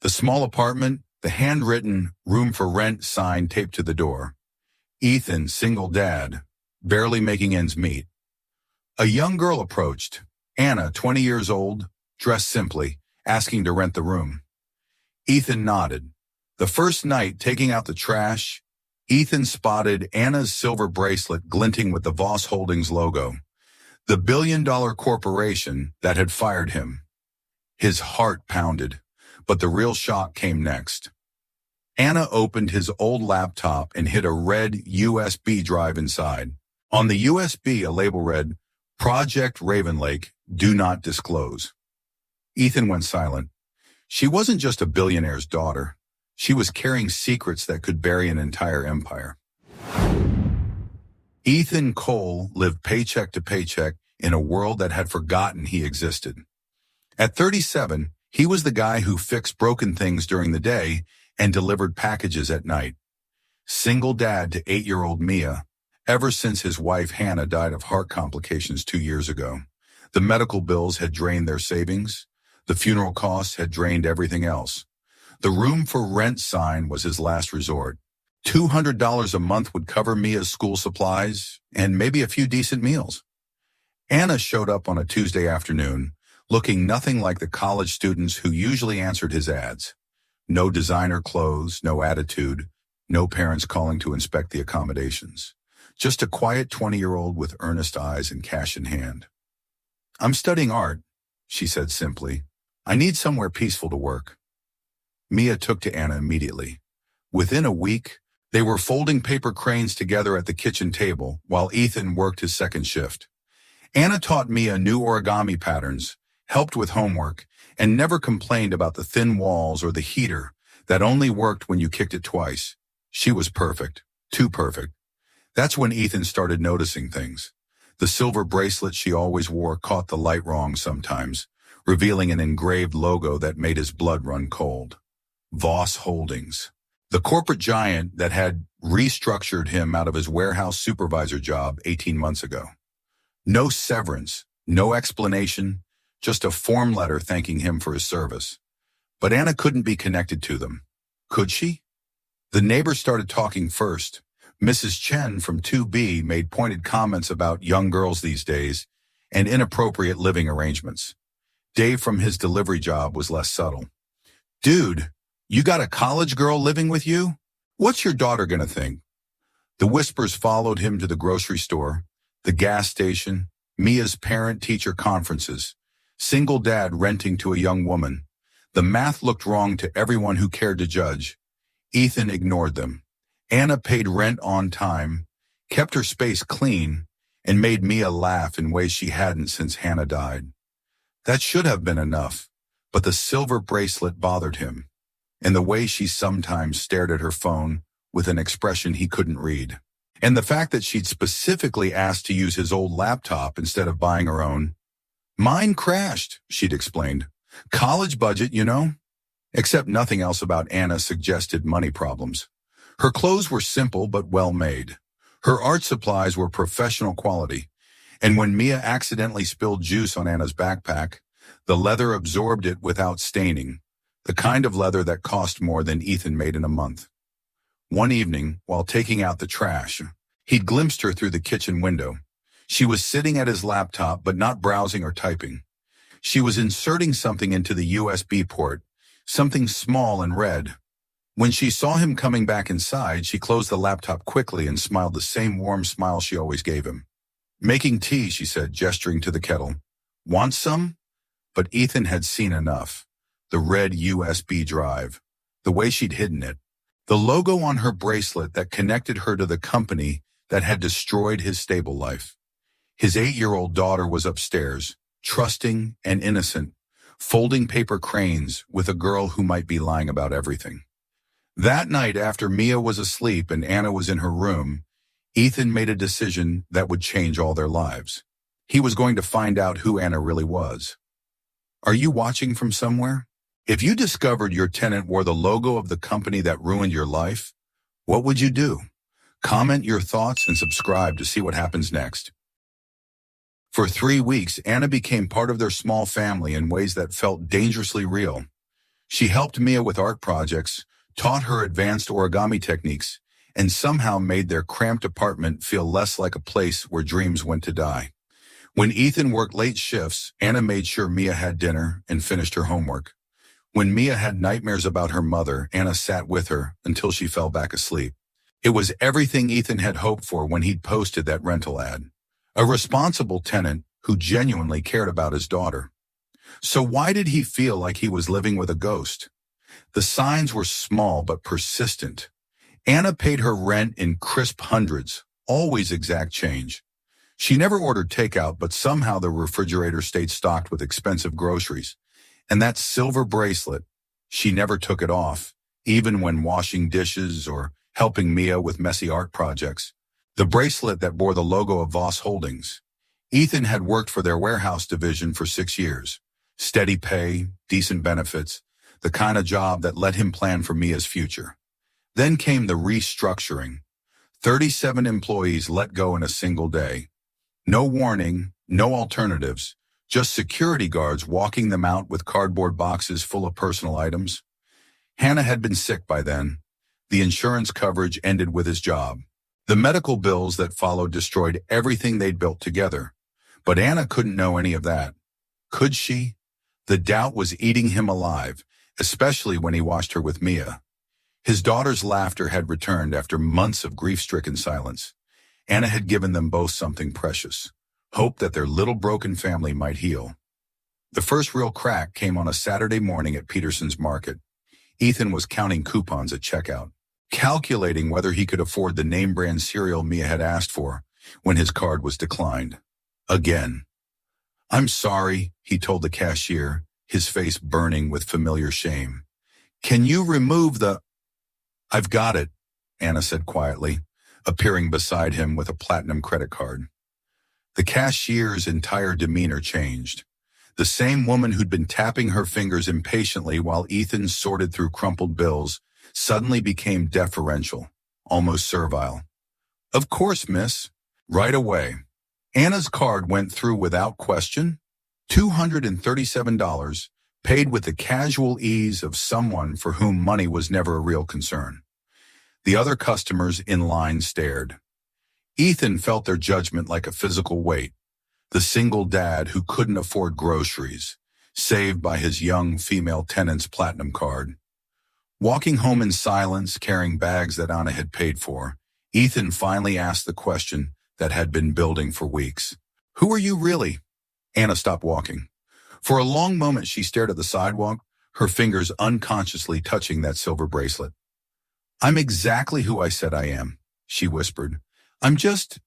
The small apartment, the handwritten room for rent sign taped to the door. Ethan, single dad, barely making ends meet. A young girl approached, Anna, 20 years old, dressed simply, asking to rent the room. Ethan nodded. The first night, taking out the trash, Ethan spotted Anna's silver bracelet glinting with the Voss Holdings logo, the billion-dollar corporation that had fired him. His heart pounded, but the real shock came next. Anna opened his old laptop and hid a red USB drive inside. On the USB, a label read, Project Raven Lake, do not disclose. Ethan went silent. She wasn't just a billionaire's daughter. She was carrying secrets that could bury an entire empire. Ethan Cole lived paycheck to paycheck in a world that had forgotten he existed. At 37, he was the guy who fixed broken things during the day and delivered packages at night. Single dad to 8-year-old Mia, ever since his wife Hannah died of heart complications 2 years ago. The medical bills had drained their savings. The funeral costs had drained everything else. The room for rent sign was his last resort. $200 a month would cover Mia's school supplies and maybe a few decent meals. Anna showed up on a Tuesday afternoon, looking nothing like the college students who usually answered his ads. No designer clothes, no attitude, no parents calling to inspect the accommodations. Just a quiet 20-year-old with earnest eyes and cash in hand. I'm studying art, she said simply. I need somewhere peaceful to work. Mia took to Anna immediately. Within a week, they were folding paper cranes together at the kitchen table while Ethan worked his second shift. Anna taught Mia new origami patterns, helped with homework, and never complained about the thin walls or the heater that only worked when you kicked it twice. She was perfect, too perfect. That's when Ethan started noticing things. The silver bracelet she always wore caught the light wrong sometimes, revealing an engraved logo that made his blood run cold. Voss Holdings, the corporate giant that had restructured him out of his warehouse supervisor job 18 months ago. No severance, no explanation, just a form letter thanking him for his service. But Anna couldn't be connected to them. Could she? The neighbors started talking first. Mrs. Chen from 2B made pointed comments about young girls these days and inappropriate living arrangements. Dave from his delivery job was less subtle. Dude, you got a college girl living with you? What's your daughter gonna think? The whispers followed him to the grocery store, the gas station, Mia's parent-teacher conferences, single dad renting to a young woman. The math looked wrong to everyone who cared to judge. Ethan ignored them. Anna paid rent on time, kept her space clean, and made Mia laugh in ways she hadn't since Hannah died. That should have been enough, but the silver bracelet bothered him, and the way she sometimes stared at her phone with an expression he couldn't read. And the fact that she'd specifically asked to use his old laptop instead of buying her own. Mine crashed, she'd explained. College budget, you know? Except nothing else about Anna suggested money problems. Her clothes were simple but well-made. Her art supplies were professional quality. And when Mia accidentally spilled juice on Anna's backpack, the leather absorbed it without staining, the kind of leather that cost more than Ethan made in a month. One evening, while taking out the trash, he'd glimpsed her through the kitchen window. She was sitting at his laptop but not browsing or typing. She was inserting something into the USB port, something small and red. When she saw him coming back inside, she closed the laptop quickly and smiled the same warm smile she always gave him. Making tea, she said, gesturing to the kettle. Want some? But Ethan had seen enough. The red USB drive, the way she'd hidden it, the logo on her bracelet that connected her to the company that had destroyed his stable life. His 8-year-old daughter was upstairs, trusting and innocent, folding paper cranes with a girl who might be lying about everything. That night, after Mia was asleep and Anna was in her room, Ethan made a decision that would change all their lives. He was going to find out who Anna really was. Are you watching from somewhere? If you discovered your tenant wore the logo of the company that ruined your life, what would you do? Comment your thoughts and subscribe to see what happens next. For 3 weeks, Anna became part of their small family in ways that felt dangerously real. She helped Mia with art projects, taught her advanced origami techniques, and somehow made their cramped apartment feel less like a place where dreams went to die. When Ethan worked late shifts, Anna made sure Mia had dinner and finished her homework. When Mia had nightmares about her mother, Anna sat with her until she fell back asleep. It was everything Ethan had hoped for when he'd posted that rental ad. A responsible tenant who genuinely cared about his daughter. So why did he feel like he was living with a ghost? The signs were small but persistent. Anna paid her rent in crisp hundreds, always exact change. She never ordered takeout, but somehow the refrigerator stayed stocked with expensive groceries. And that silver bracelet, she never took it off, even when washing dishes or helping Mia with messy art projects. The bracelet that bore the logo of Voss Holdings. Ethan had worked for their warehouse division for 6 years. Steady pay, decent benefits, the kind of job that let him plan for Mia's future. Then came the restructuring. 37 employees let go in a single day. No warning, no alternatives, just security guards walking them out with cardboard boxes full of personal items. Hannah had been sick by then. The insurance coverage ended with his job. The medical bills that followed destroyed everything they'd built together. But Anna couldn't know any of that. Could she? The doubt was eating him alive, especially when he watched her with Mia. His daughter's laughter had returned after months of grief-stricken silence. Anna had given them both something precious, hope that their little broken family might heal. The first real crack came on a Saturday morning at Peterson's Market. Ethan was counting coupons at checkout, calculating whether he could afford the name-brand cereal Mia had asked for when his card was declined. Again. "I'm sorry," he told the cashier, his face burning with familiar shame. "Can you remove the—" "I've got it," Anna said quietly, appearing beside him with a platinum credit card. The cashier's entire demeanor changed. The same woman who'd been tapping her fingers impatiently while Ethan sorted through crumpled bills suddenly became deferential, almost servile. "Of course, miss. Right away." Anna's card went through without question. $237, paid with the casual ease of someone for whom money was never a real concern. The other customers in line stared. Ethan felt their judgment like a physical weight. The single dad who couldn't afford groceries, saved by his young female tenant's platinum card. Walking home in silence, carrying bags that Anna had paid for, Ethan finally asked the question that had been building for weeks. "Who are you really?" Anna stopped walking. For a long moment she stared at the sidewalk, her fingers unconsciously touching that silver bracelet. "I'm exactly who I said I am," she whispered. "I'm just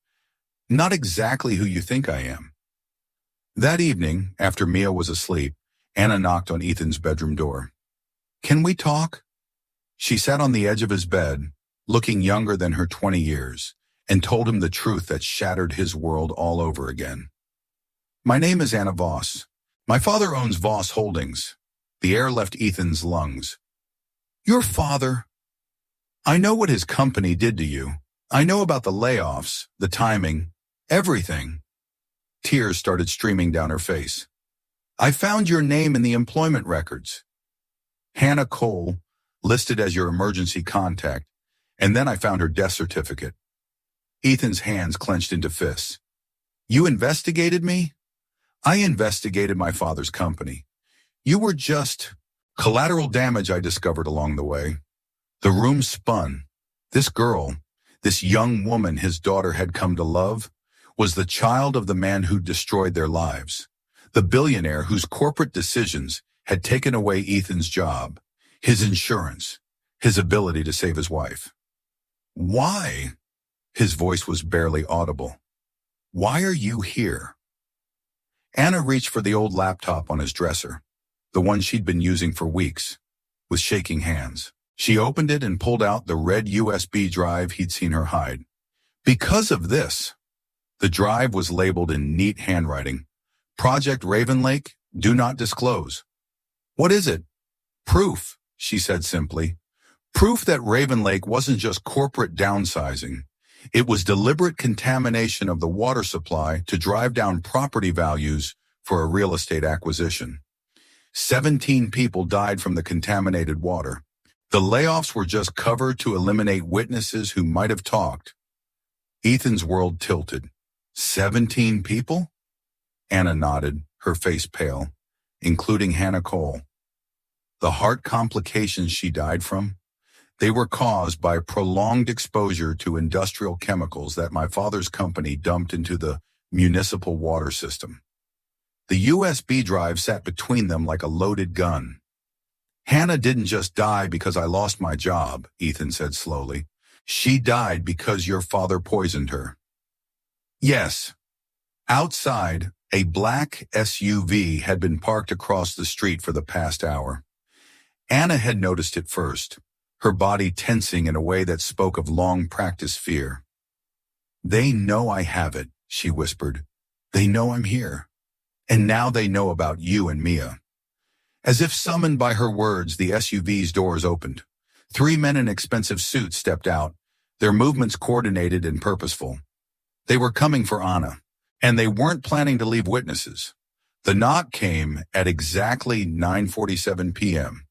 not exactly who you think I am." That evening, after Mia was asleep, Anna knocked on Ethan's bedroom door. "Can we talk?" She sat on the edge of his bed, looking younger than her 20 years, and told him the truth that shattered his world all over again. "My name is Anna Voss. My father owns Voss Holdings." The air left Ethan's lungs. "Your father? I know what his company did to you. I know about the layoffs, the timing, everything." Tears started streaming down her face. "I found your name in the employment records. Hannah Cole, listed as your emergency contact, and then I found her death certificate." Ethan's hands clenched into fists. "You investigated me?" "I investigated my father's company. You were just collateral damage I discovered along the way." The room spun. This girl, this young woman his daughter had come to love, was the child of the man who destroyed their lives, the billionaire whose corporate decisions had taken away Ethan's job, his insurance, his ability to save his wife. "Why?" His voice was barely audible. "Why are you here?" Anna reached for the old laptop on his dresser, the one she'd been using for weeks, with shaking hands. She opened it and pulled out the red USB drive he'd seen her hide. "Because of this." The drive was labeled in neat handwriting. "Project Raven Lake, do not disclose." "What is it?" "Proof," she said simply. "Proof that Raven Lake wasn't just corporate downsizing. It was deliberate contamination of the water supply to drive down property values for a real estate acquisition." 17 people died from the contaminated water. The layoffs were just cover to eliminate witnesses who might have talked. Ethan's world tilted. 17 people? Anna nodded, her face pale, including Hannah Cole. The heart complications she died from? They were caused by prolonged exposure to industrial chemicals that my father's company dumped into the municipal water system. The USB drive sat between them like a loaded gun. Hannah didn't just die because I lost my job, Ethan said slowly. She died because your father poisoned her. Yes. Outside, a black SUV had been parked across the street for the past hour. Anna had noticed it first, her body tensing in a way that spoke of long-practiced fear. They know I have it, she whispered. They know I'm here. And now they know about you and Mia. As if summoned by her words, the SUV's doors opened. 3 men in expensive suits stepped out, their movements coordinated and purposeful. They were coming for Anna, and they weren't planning to leave witnesses. The knock came at exactly 9:47 p.m.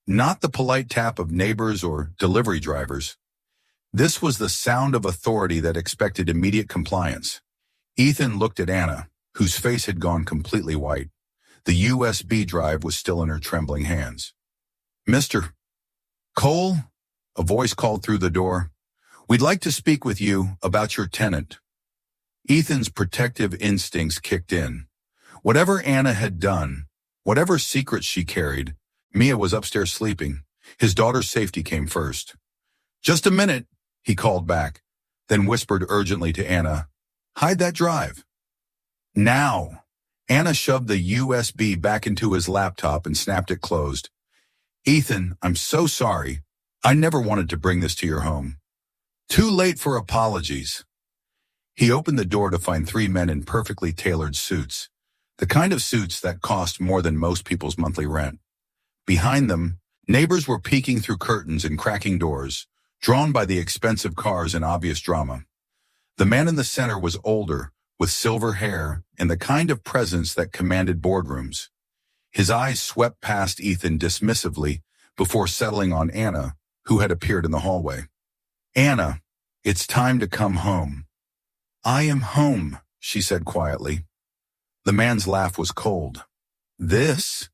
Not the polite tap of neighbors or delivery drivers. This was the sound of authority that expected immediate compliance. Ethan looked at Anna, whose face had gone completely white. The USB drive was still in her trembling hands. Mr. Cole, a voice called through the door. We'd like to speak with you about your tenant. Ethan's protective instincts kicked in. Whatever Anna had done, whatever secrets she carried, Mia was upstairs sleeping. His daughter's safety came first. Just a minute, he called back, then whispered urgently to Anna, hide that drive. Now. Anna shoved the USB back into his laptop and snapped it closed. Ethan, I'm so sorry. I never wanted to bring this to your home. Too late for apologies. He opened the door to find 3 men in perfectly tailored suits, the kind of suits that cost more than most people's monthly rent. Behind them, neighbors were peeking through curtains and cracking doors, drawn by the expensive cars and obvious drama. The man in the center was older, with silver hair and the kind of presence that commanded boardrooms. His eyes swept past Ethan dismissively before settling on Anna, who had appeared in the hallway. Anna, it's time to come home. I am home, she said quietly. The man's laugh was cold. This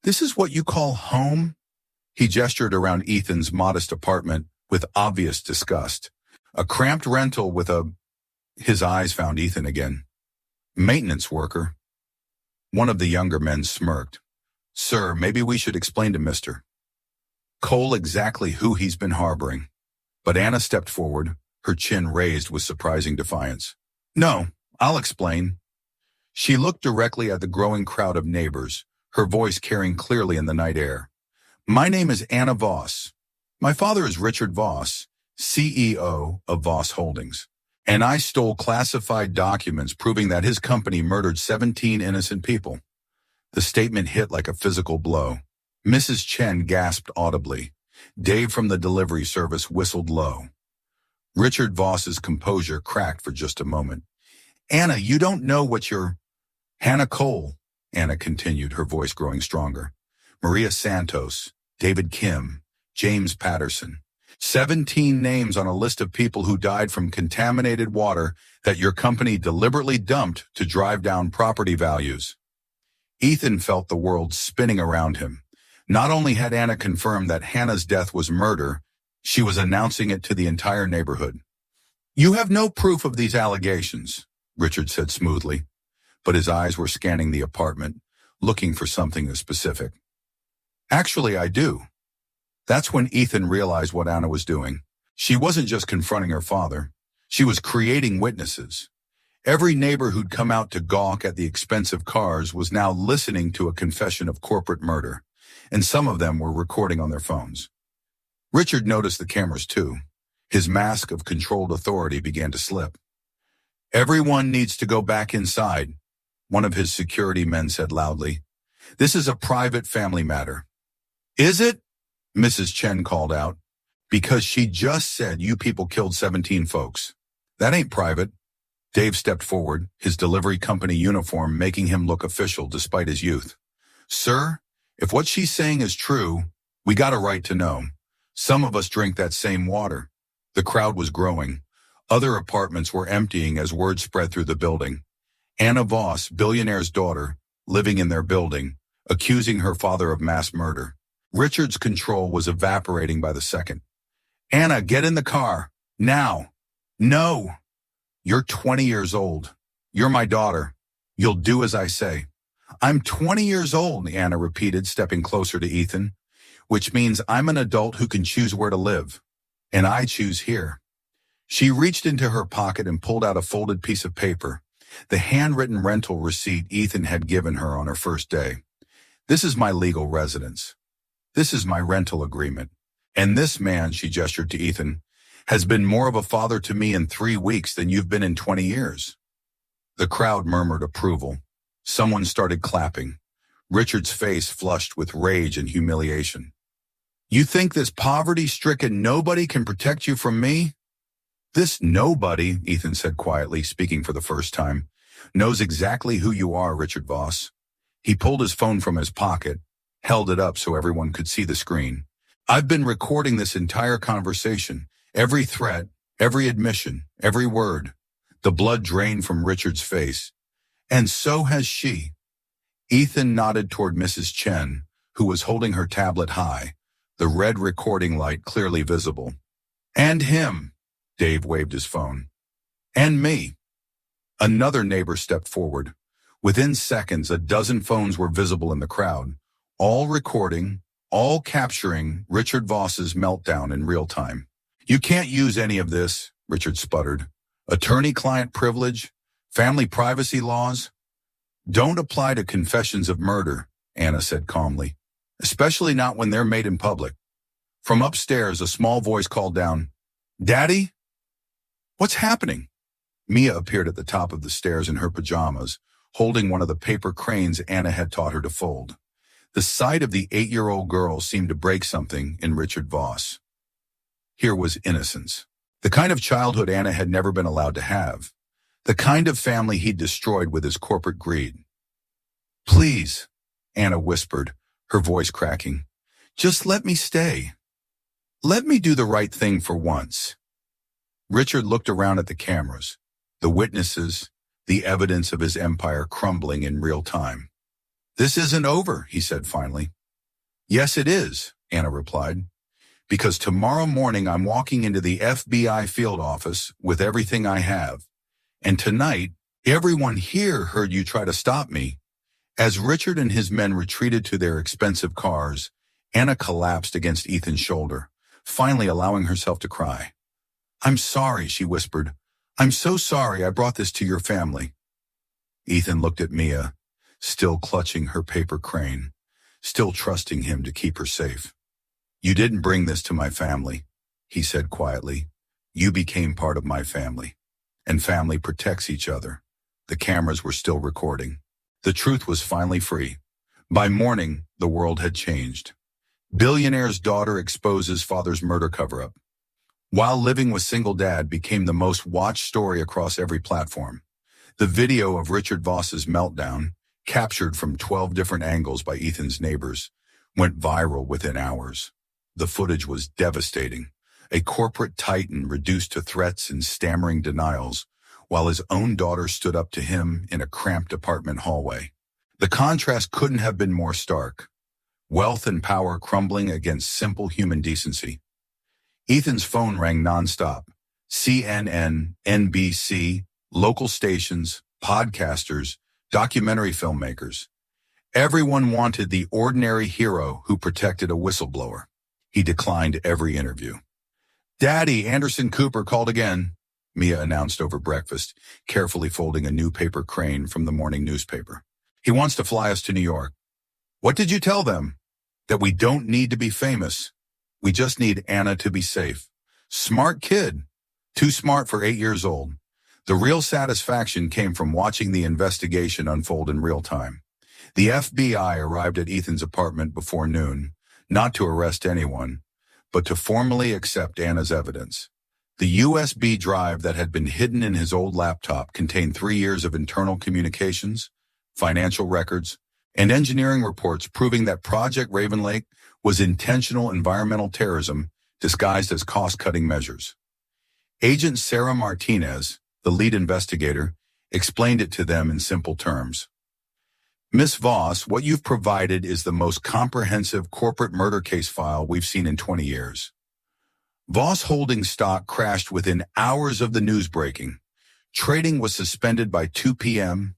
is what you call home? He gestured around Ethan's modest apartment with obvious disgust. A cramped rental with a... His eyes found Ethan again. Maintenance worker. One of the younger men smirked. Sir, maybe we should explain to Mr. Cole exactly who he's been harboring. But Anna stepped forward, her chin raised with surprising defiance. No, I'll explain. She looked directly at the growing crowd of neighbors, her voice carrying clearly in the night air. My name is Anna Voss. My father is Richard Voss, CEO of Voss Holdings. And I stole classified documents proving that his company murdered 17 innocent people. The statement hit like a physical blow. Mrs. Chen gasped audibly. Dave from the delivery service whistled low. Richard Voss's composure cracked for just a moment. Anna, you don't know what you're... Hannah Cole, Anna continued, her voice growing stronger. Maria Santos, David Kim, James Patterson. 17 names on a list of people who died from contaminated water that your company deliberately dumped to drive down property values. Ethan felt the world spinning around him. Not only had Anna confirmed that Hannah's death was murder, she was announcing it to the entire neighborhood. You have no proof of these allegations, Richard said smoothly, but his eyes were scanning the apartment, looking for something specific. Actually, I do. That's when Ethan realized what Anna was doing. She wasn't just confronting her father. She was creating witnesses. Every neighbor who'd come out to gawk at the expensive cars was now listening to a confession of corporate murder, and some of them were recording on their phones. Richard noticed the cameras too. His mask of controlled authority began to slip. Everyone needs to go back inside, one of his security men said loudly. This is a private family matter. Is it? Mrs. Chen called out. Because she just said you people killed 17 folks. That ain't private. Dave stepped forward, his delivery company uniform making him look official despite his youth. "Sir, if what she's saying is true, we got a right to know. Some of us drink that same water." The crowd was growing. Other apartments were emptying as word spread through the building. Anna Voss, Billionaire's daughter, living in their building, accusing her father of mass murder. Richard's control was evaporating by the second. "Anna, get in the car. Now." "No. You're 20 years old. You're my daughter. You'll do as I say." "I'm 20 years old," Anna repeated, stepping closer to Ethan, "which means I'm an adult who can choose where to live. And I choose here." She reached into her pocket and pulled out a folded piece of paper, the handwritten rental receipt Ethan had given her on her first day. "This is my legal residence. This is my rental agreement. And this man," she gestured to Ethan, "has been more of a father to me in 3 weeks than you've been in 20 years. The crowd murmured approval. Someone started clapping. Richard's face flushed with rage and humiliation. "You think this poverty-stricken nobody can protect you from me?" "This nobody," Ethan said quietly, speaking for the first time, "knows exactly who you are, Richard Voss." He pulled his phone from his pocket, held it up so everyone could see the screen. "I've been recording this entire conversation, every threat, every admission, every word." The blood drained from Richard's face. "And so has she." Ethan nodded toward Mrs. Chen, who was holding her tablet high, the red recording light clearly visible. "And him." Dave waved his phone. "And me." Another neighbor stepped forward. Within seconds, a dozen phones were visible in the crowd, all recording, all capturing Richard Voss's meltdown in real time. "You can't use any of this," Richard sputtered. "Attorney-client privilege, family privacy laws." "Don't apply to confessions of murder," Anna said calmly, "especially not when they're made in public." From upstairs, a small voice called down, "Daddy? What's happening?" Mia appeared at the top of the stairs in her pajamas, holding one of the paper cranes Anna had taught her to fold. The sight of the 8-year-old girl seemed to break something in Richard Voss. Here was innocence. The kind of childhood Anna had never been allowed to have. The kind of family he'd destroyed with his corporate greed. "Please," Anna whispered, her voice cracking. "Just let me stay. Let me do the right thing for once." Richard looked around at the cameras, the witnesses, the evidence of his empire crumbling in real time. "This isn't over," he said finally. "Yes, it is," Anna replied. "Because tomorrow morning I'm walking into the FBI field office with everything I have. And tonight, everyone here heard you try to stop me." As Richard and his men retreated to their expensive cars, Anna collapsed against Ethan's shoulder, finally allowing herself to cry. "I'm sorry," she whispered. "I'm so sorry I brought this to your family." Ethan looked at Mia, still clutching her paper crane, still trusting him to keep her safe. "You didn't bring this to my family," he said quietly. "You became part of my family. And family protects each other." The cameras were still recording. The truth was finally free. By morning, the world had changed. Billionaire's daughter exposes father's murder cover-up. While living with single dad became the most watched story across every platform. The video of Richard Voss's meltdown, captured from 12 different angles by Ethan's neighbors, went viral within hours. The footage was devastating. A corporate titan reduced to threats and stammering denials, while his own daughter stood up to him in a cramped apartment hallway. The contrast couldn't have been more stark. Wealth and power crumbling against simple human decency. Ethan's phone rang nonstop. CNN, NBC, local stations, podcasters, documentary filmmakers. Everyone wanted the ordinary hero who protected a whistleblower. He declined every interview. "Daddy, Anderson Cooper called again," Mia announced over breakfast, carefully folding a new paper crane from the morning newspaper. "He wants to fly us to New York." "What did you tell them?" "That we don't need to be famous. We just need Anna to be safe." Smart kid. Too smart for 8 years old. The real satisfaction came from watching the investigation unfold in real time. The FBI arrived at Ethan's apartment before noon, not to arrest anyone, but to formally accept Anna's evidence. The USB drive that had been hidden in his old laptop contained 3 years of internal communications, financial records, and engineering reports proving that Project Raven Lake was intentional environmental terrorism disguised as cost-cutting measures. Agent Sarah Martinez, the lead investigator, explained it to them in simple terms. Miss Voss, what you've provided is the most comprehensive corporate murder case file we've seen in 20 years. Voss Holdings stock crashed within hours of the news breaking. Trading was suspended by 2 p.m.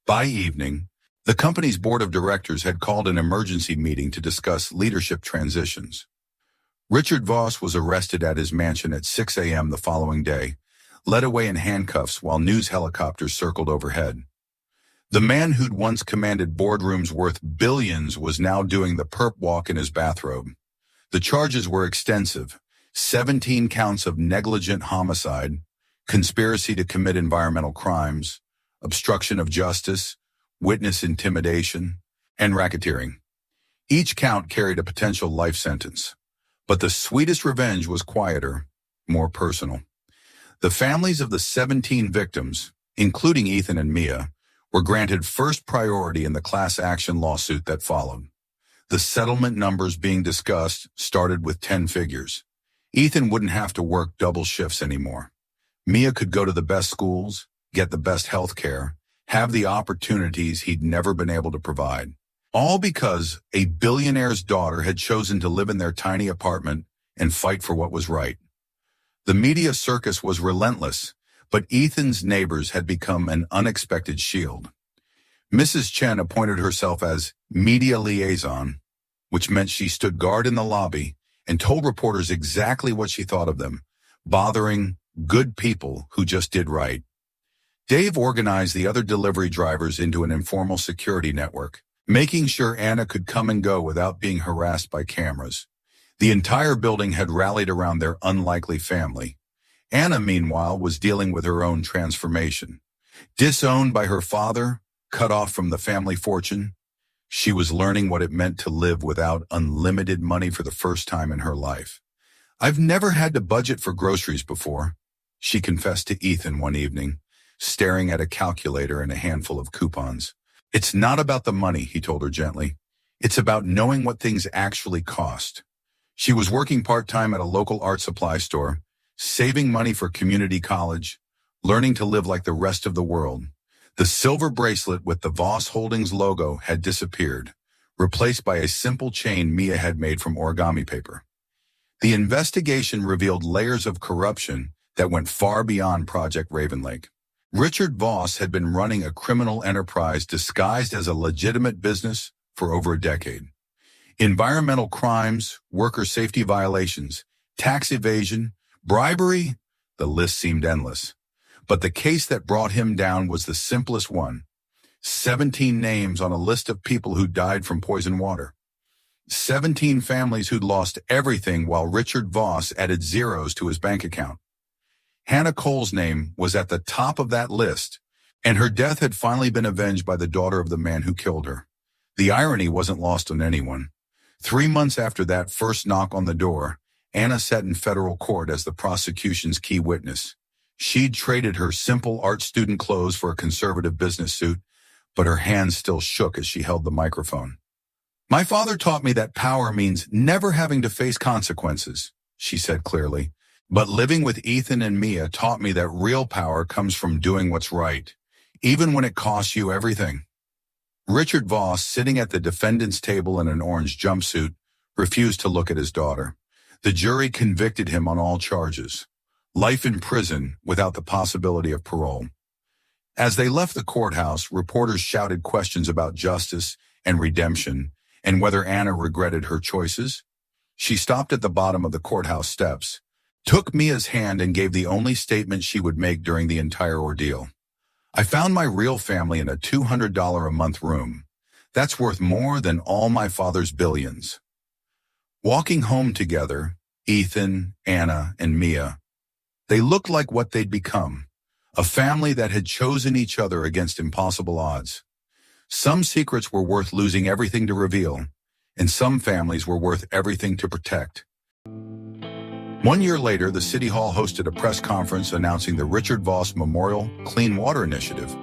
By evening, the company's board of directors had called an emergency meeting to discuss leadership transitions. Richard Voss was arrested at his mansion at 6 a.m. the following day, led away in handcuffs while news helicopters circled overhead. The man who'd once commanded boardrooms worth billions was now doing the perp walk in his bathrobe. The charges were extensive: 17 counts of negligent homicide, conspiracy to commit environmental crimes, obstruction of justice, witness intimidation, and racketeering. Each count carried a potential life sentence. But the sweetest revenge was quieter, more personal. The families of the 17 victims, including Ethan and Mia, were granted first priority in the class action lawsuit that followed. The settlement numbers being discussed started with 10 figures. Ethan wouldn't have to work double shifts anymore. Mia could go to the best schools, get the best health care, have the opportunities he'd never been able to provide. All because a billionaire's daughter had chosen to live in their tiny apartment and fight for what was right. The media circus was relentless, but Ethan's neighbors had become an unexpected shield. Mrs. Chen appointed herself as media liaison, which meant she stood guard in the lobby and told reporters exactly what she thought of them, bothering good people who just did right. Dave organized the other delivery drivers into an informal security network, making sure Anna could come and go without being harassed by cameras. The entire building had rallied around their unlikely family. Anna, meanwhile, was dealing with her own transformation. Disowned by her father, cut off from the family fortune, she was learning what it meant to live without unlimited money for the first time in her life. "I've never had to budget for groceries before," she confessed to Ethan one evening, staring at a calculator and a handful of coupons. "It's not about the money," he told her gently. "It's about knowing what things actually cost." She was working part-time at a local art supply store, saving money for community college, learning to live like the rest of the world. The silver bracelet with the Voss Holdings logo had disappeared, replaced by a simple chain Mia had made from origami paper. The investigation revealed layers of corruption that went far beyond Project Raven Lake. Richard Voss had been running a criminal enterprise disguised as a legitimate business for over a decade. Environmental crimes, worker safety violations, tax evasion, bribery, the list seemed endless. But the case that brought him down was the simplest one: 17 names on a list of people who died from poisoned water. 17 families who'd lost everything while Richard Voss added zeros to his bank account. Hannah Cole's name was at the top of that list, and her death had finally been avenged by the daughter of the man who killed her. The irony wasn't lost on anyone. 3 months after that first knock on the door, Anna sat in federal court as the prosecution's key witness. She'd traded her simple art student clothes for a conservative business suit, but her hands still shook as she held the microphone. "My father taught me that power means never having to face consequences," she said clearly. "But living with Ethan and Mia taught me that real power comes from doing what's right, even when it costs you everything." Richard Voss, sitting at the defendant's table in an orange jumpsuit, refused to look at his daughter. The jury convicted him on all charges: life in prison without the possibility of parole. As they left the courthouse, reporters shouted questions about justice and redemption and whether Anna regretted her choices. She stopped at the bottom of the courthouse steps, took Mia's hand, and gave the only statement she would make during the entire ordeal. "I found my real family in a $200 a month room. That's worth more than all my father's billions." Walking home together, Ethan, Anna, and Mia, they looked like what they'd become: a family that had chosen each other against impossible odds. Some secrets were worth losing everything to reveal, and some families were worth everything to protect. 1 year later, the City Hall hosted a press conference announcing the Richard Voss Memorial Clean Water Initiative,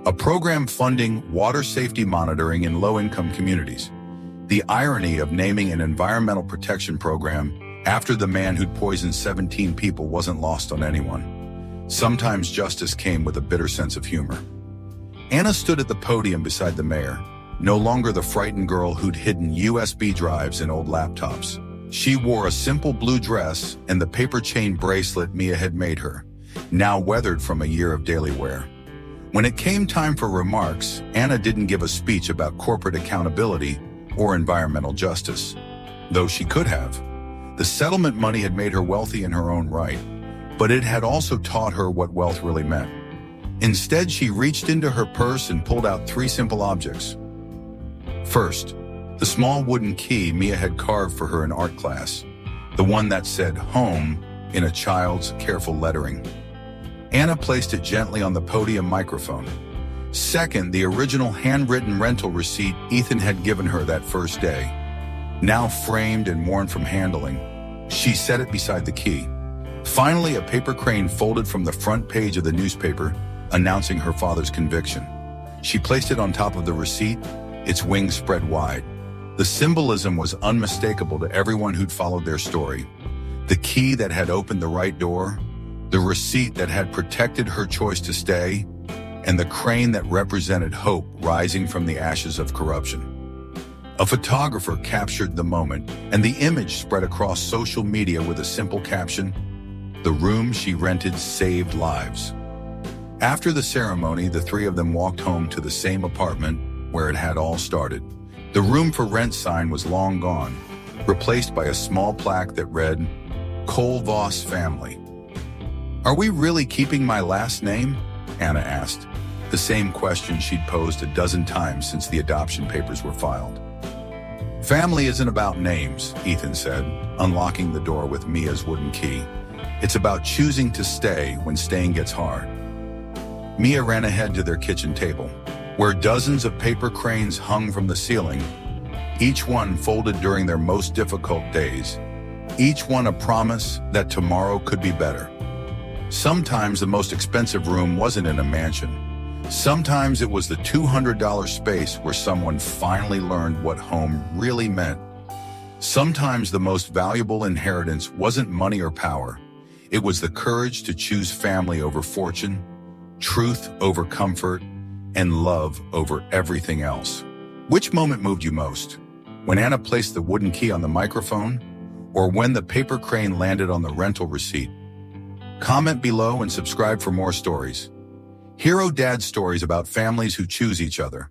a program funding water safety monitoring in low-income communities. The irony of naming an environmental protection program after the man who'd poisoned 17 people wasn't lost on anyone. Sometimes justice came with a bitter sense of humor. Anna stood at the podium beside the mayor, no longer the frightened girl who'd hidden USB drives in old laptops. She wore a simple blue dress and the paper chain bracelet Mia had made her, now weathered from a year of daily wear. When it came time for remarks, Anna didn't give a speech about corporate accountability or environmental justice, though she could have. The settlement money had made her wealthy in her own right, but it had also taught her what wealth really meant. Instead, she reached into her purse and pulled out 3 simple objects. First, the small wooden key Mia had carved for her in art class, the one that said home in a child's careful lettering. Anna placed it gently on the podium microphone. Second, the original handwritten rental receipt Ethan had given her that first day. Now framed and worn from handling, she set it beside the key. Finally, a paper crane folded from the front page of the newspaper, announcing her father's conviction. She placed it on top of the receipt, its wings spread wide. The symbolism was unmistakable to everyone who'd followed their story. The key that had opened the right door, the receipt that had protected her choice to stay, and the crane that represented hope rising from the ashes of corruption. A photographer captured the moment, and the image spread across social media with a simple caption, "The room she rented saved lives." After the ceremony, the 3 of them walked home to the same apartment where it had all started. The room for rent sign was long gone, replaced by a small plaque that read, "Cole Voss Family." "Are we really keeping my last name?" Anna asked, the same question she'd posed a dozen times since the adoption papers were filed. "Family isn't about names," Ethan said, unlocking the door with Mia's wooden key. "It's about choosing to stay when staying gets hard." Mia ran ahead to their kitchen table, where dozens of paper cranes hung from the ceiling, each one folded during their most difficult days, each one a promise that tomorrow could be better. Sometimes the most expensive room wasn't in a mansion. Sometimes it was the $200 space where someone finally learned what home really meant. Sometimes the most valuable inheritance wasn't money or power. It was the courage to choose family over fortune, truth over comfort, and love over everything else. Which moment moved you most? When Anna placed the wooden key on the microphone, or when the paper crane landed on the rental receipt? Comment below and subscribe for more stories. Hero Dad stories about families who choose each other.